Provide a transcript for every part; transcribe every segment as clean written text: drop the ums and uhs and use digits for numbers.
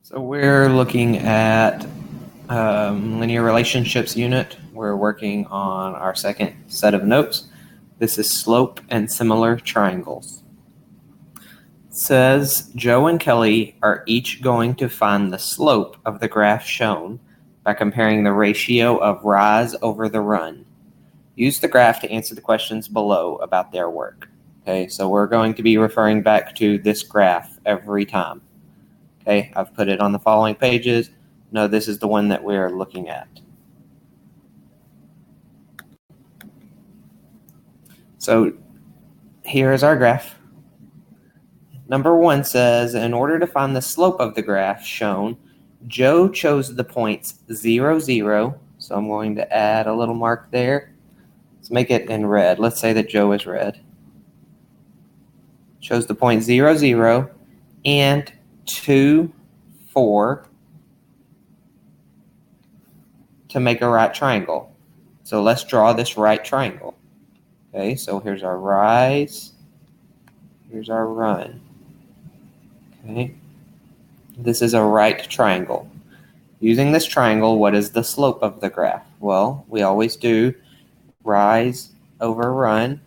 So we're looking at linear relationships unit. We're working on our second set of notes. This is slope and similar triangles. It says Joe and Kelly are each going to find the slope of the graph shown by comparing the ratio of rise over the run. Use the graph to answer the questions below about their work. Okay, so we're going to be referring back to this graph every time. Okay, I've put it on the following pages. No, this is the one that we're looking at. So here is our graph. Number 1 says, in order to find the slope of the graph shown, Joe chose the points 0, 0. So I'm going to add a little mark there. Let's make it in red. Let's say that Joe is red. Chose the point 0, 0 and 2, 4 to make a right triangle. So let's draw this right triangle. Okay, so here's our rise, here's our run. Okay, this is a right triangle. Using this triangle, what is the slope of the graph? Well, we always do rise over run.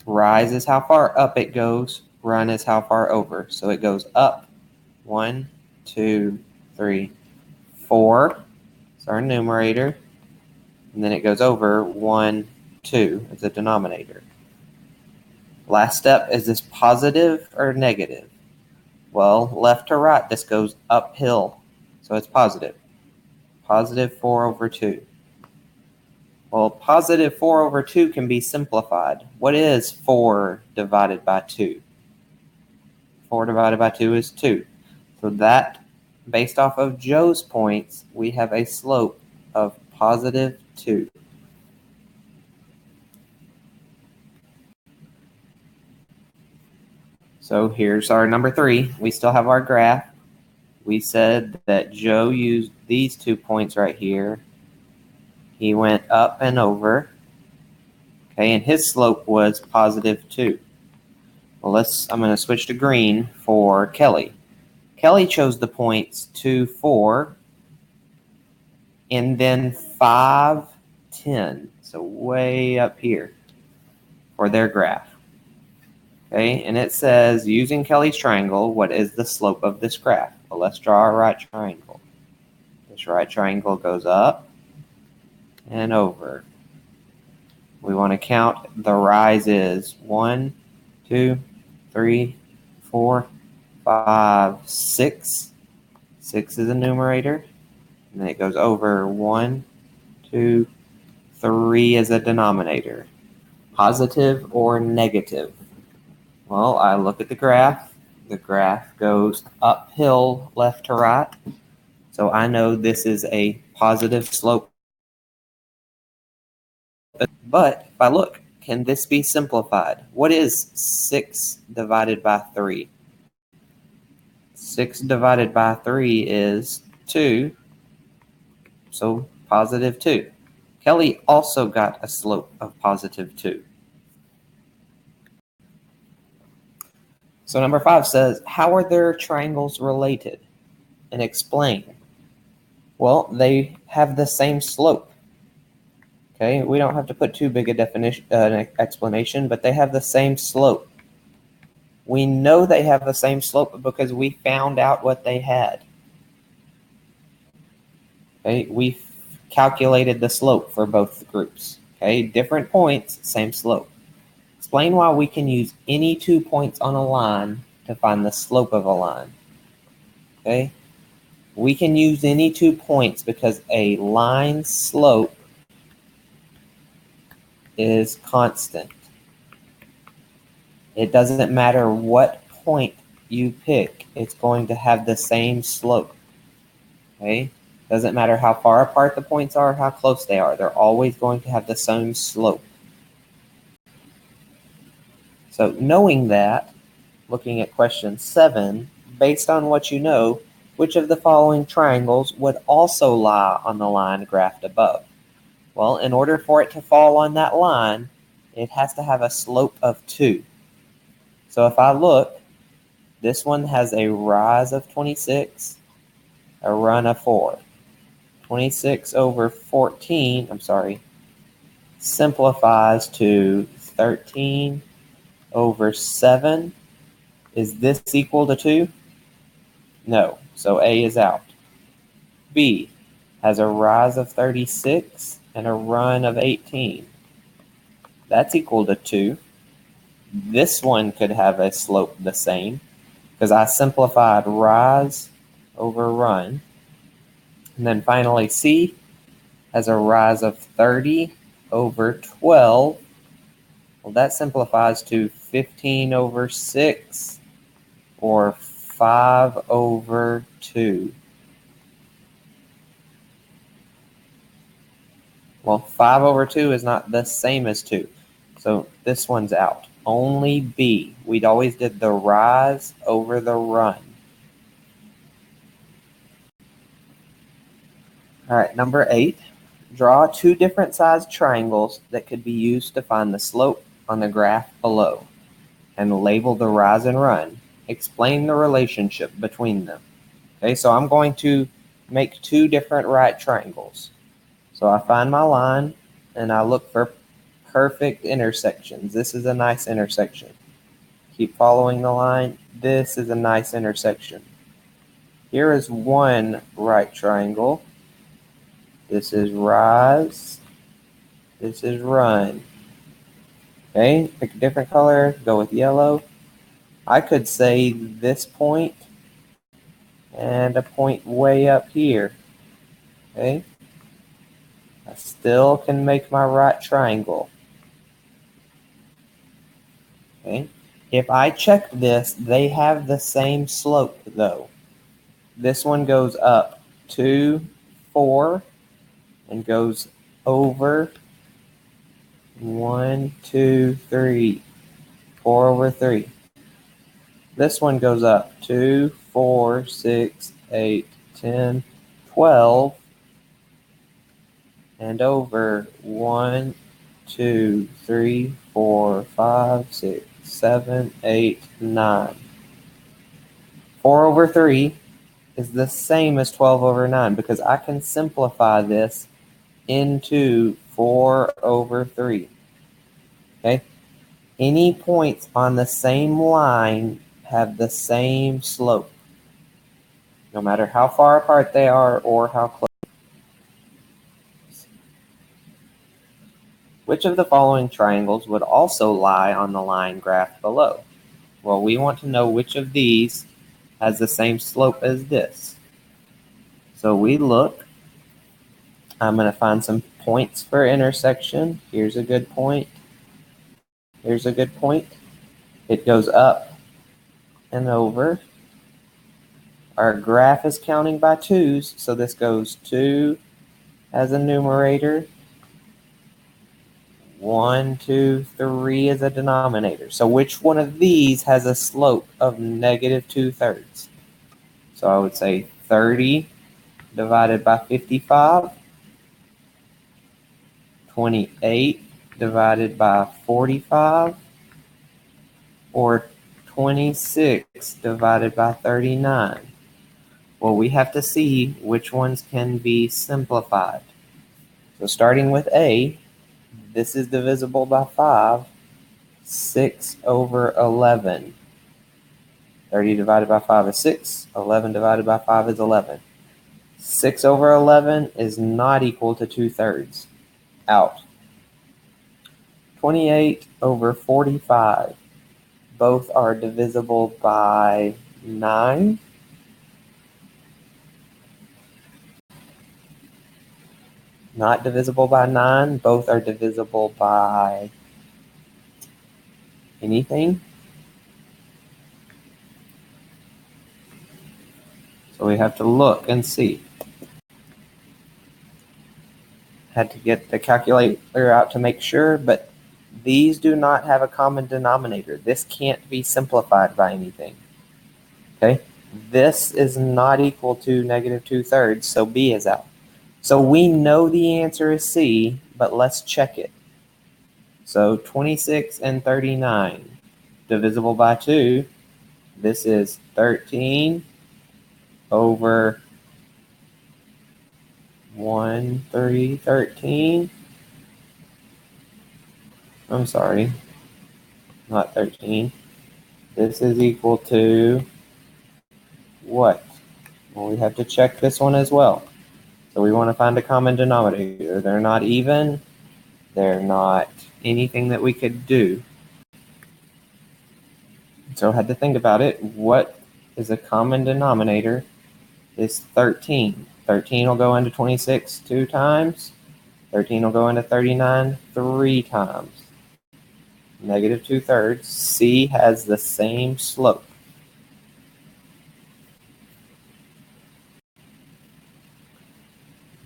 Rise is how far up it goes, run is how far over. So it goes up 1, 2, 3, 4. It's our numerator. And then it goes over 1, 2 as a denominator. Last step, is this positive or negative? Well, left to right, this goes uphill, so it's positive. Positive 4 over 2. Well, positive 4 over 2 can be simplified. What is 4 divided by 2? 4 divided by 2 is 2. So that, based off of Joe's points, we have a slope of positive 2. So here's our number 3. We still have our graph. We said that Joe used these 2 points right here. He went up and over. Okay, and his slope was positive 2. Well, I'm going to switch to green for Kelly. Kelly chose the points 2, 4, and then 5, 10. So way up here for their graph. Okay, and it says, using Kelly's triangle, what is the slope of this graph? Well, let's draw our right triangle. This right triangle goes up and over. We want to count the rises. 1, 2, 3, 4, 5, 6. 6 is a numerator. And then it goes over 1, 2, 3 as a denominator. Positive or negative? Well, I look at the graph. The graph goes uphill left to right. So I know this is a positive slope. But if I look, can this be simplified? What is 6 divided by 3? 6 divided by 3 is 2. So positive 2. Kelly also got a slope of positive 2. So number 5 says, how are their triangles related? And explain. Well, they have the same slope. Okay, we don't have to put too big a definition, explanation, but they have the same slope. We know they have the same slope because we found out what they had. Okay, we calculated the slope for both groups. Okay, different points, same slope. Explain why we can use any 2 points on a line to find the slope of a line. Okay, we can use any 2 points because a line slope is constant. It doesn't matter what point you pick, it's going to have the same slope. Okay, doesn't matter how far apart the points are, how close they are, they're always going to have the same slope. So knowing that, looking at question 7, based on what you know, which of the following triangles would also lie on the line graphed above? Well, in order for it to fall on that line, it has to have a slope of 2. So if I look, This one has a rise of 26, a run of 4. 26 over 14, simplifies to 13 over 7. Is this equal to 2? No, so A is out. B has a rise of 36 and a run of 18. That's equal to 2. This one could have a slope the same because I simplified rise over run. And then finally C has a rise of 30 over 12. Well, that simplifies to 15 over 6 or 5 over 2. Well, 5 over 2 is not the same as 2. So this one's out. Only B. We'd always did the rise over the run. All right, number 8. Draw 2 different sized triangles that could be used to find the slope on the graph below and label the rise and run. Explain the relationship between them. Okay, so I'm going to make 2 different right triangles. So I find my line and I look for perfect intersections. This is a nice intersection. Keep following the line. This is a nice intersection. Here is one right triangle. This is rise. This is run. Okay, pick a different color, go with yellow. I could say this point and a point way up here. Okay, I still can make my right triangle. Okay, if I check this, they have the same slope though. This one goes up 2, 4, and goes over 1, 2, 3, 4 over 3. This one goes up 2, 4, 6, 8, 10, 12, and over 1, 2, 3, 4, 5, 6, 7, 8, 9. 4 over 3 is the same as 12 over 9 because I can simplify this into 4 over 3. Okay? Any points on the same line have the same slope, no matter how far apart they are or how close. Which of the following triangles would also lie on the line graph below? Well, we want to know which of these has the same slope as this. So we look. I'm going to find some points for intersection. Here's a good point. Here's a good point. It goes up and over. Our graph is counting by 2's, so this goes 2 as a numerator, 1, 2, 3 as a denominator. So which one of these has a slope of negative 2/3? So I would say 30 divided by 55, 28 divided by 45, or 26 divided by 39. Well, we have to see which ones can be simplified. So starting with A, this is divisible by 5, 6 over 11. 30 divided by 5 is 6, 11 divided by 5 is 11. 6 over 11 is not equal to 2/3. Out. 28 over 45. Both are divisible by 9. Not divisible by 9. Both are divisible by anything. So we have to look and see. Had to get the calculator out to make sure, but these do not have a common denominator. This can't be simplified by anything. Okay? This is not equal to negative 2/3, so B is out. So we know the answer is C, but let's check it. So 26 and 39, divisible by 2. This is 13 over 1, 3, 13. I'm sorry, not 13. This is equal to what? Well, we have to check this one as well. So we want to find a common denominator. They're not even. They're not anything that we could do. So I had to think about it. What is a common denominator? Is 13. 13 will go into 26 2 times. 13 will go into 39 3 times. Negative 2/3. C has the same slope.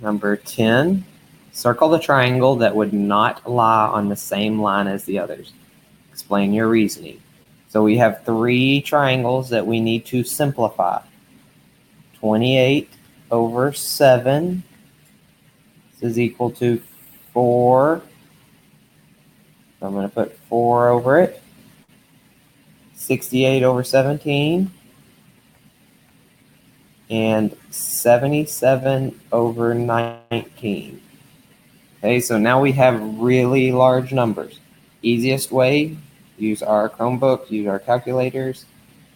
Number 10, circle the triangle that would not lie on the same line as the others. Explain your reasoning. So we have 3 triangles that we need to simplify. 28 over 7 this is equal to 4. So I'm going to put 4 over it. 68 over 17. And 77 over 19. Okay, so now we have really large numbers. Easiest way, use our Chromebook, use our calculators,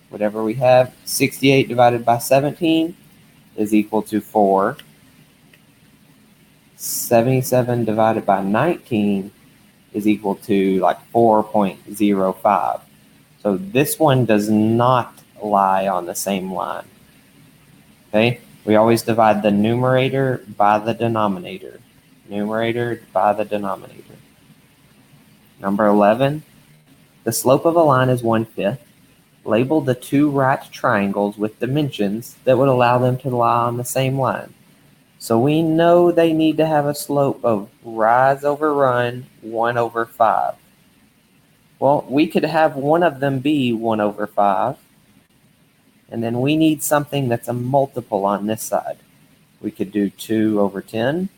whatever we have. 68 divided by 17 is equal to 4. 77 divided by 19 is equal to like 4.05. So this one does not lie on the same line. Okay, we always divide the numerator by the denominator. Numerator by the denominator. Number 11, the slope of a line is 1/5. Label the 2 right triangles with dimensions that would allow them to lie on the same line. So we know they need to have a slope of rise over run 1/5. Well, we could have one of them be 1/5. And then we need something that's a multiple on this side. We could do 2 over 10.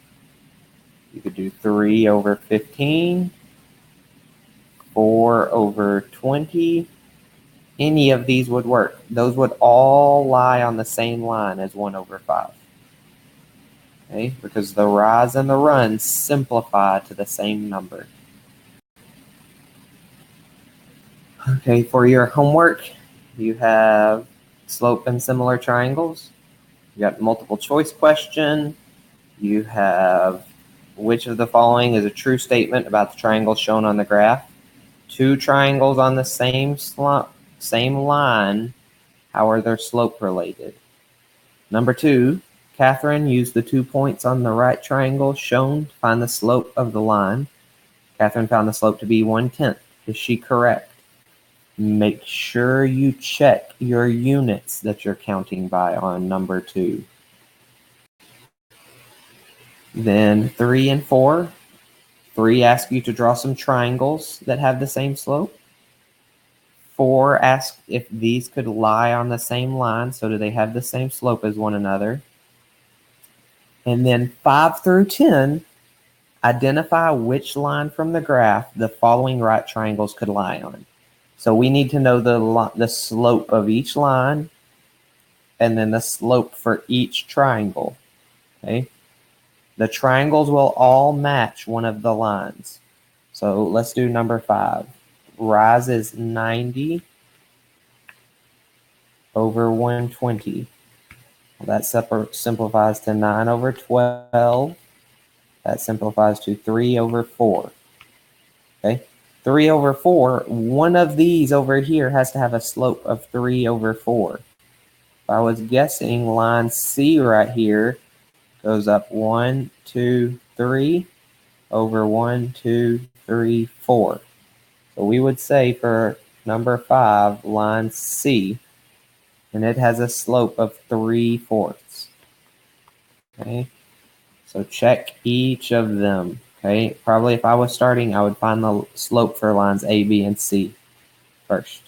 You could do 3 over 15. 4 over 20. Any of these would work. Those would all lie on the same line as 1/5. Okay, because the rise and the run simplify to the same number. Okay, for your homework, you have slope and similar triangles. You got multiple choice question. You have which of the following is a true statement about the triangles shown on the graph. 2 triangles on the same line, how are their slope related? Number 2, Catherine used the 2 points on the right triangle shown to find the slope of the line. Catherine found the slope to be 1/10. Is she correct? Make sure you check your units that you're counting by on number 2. Then 3 and 4. 3 asks you to draw some triangles that have the same slope. 4 asks if these could lie on the same line, so do they have the same slope as one another? And then 5 through 10, identify which line from the graph the following right triangles could lie on. So we need to know the slope of each line and then the slope for each triangle. Okay? The triangles will all match one of the lines. So let's do number 5. Rise is 90 over 120. Well, that simplifies to 9 over 12. That simplifies to 3 over 4. Okay? 3 over 4, one of these over here has to have a slope of 3 over 4. If I was guessing, line C right here goes up 1, 2, 3 over 1, 2, 3, 4. So we would say for number 5, line C, and it has a slope of 3/4. Okay, so check each of them. Okay, probably if I was starting, I would find the slope for lines A, B, and C first.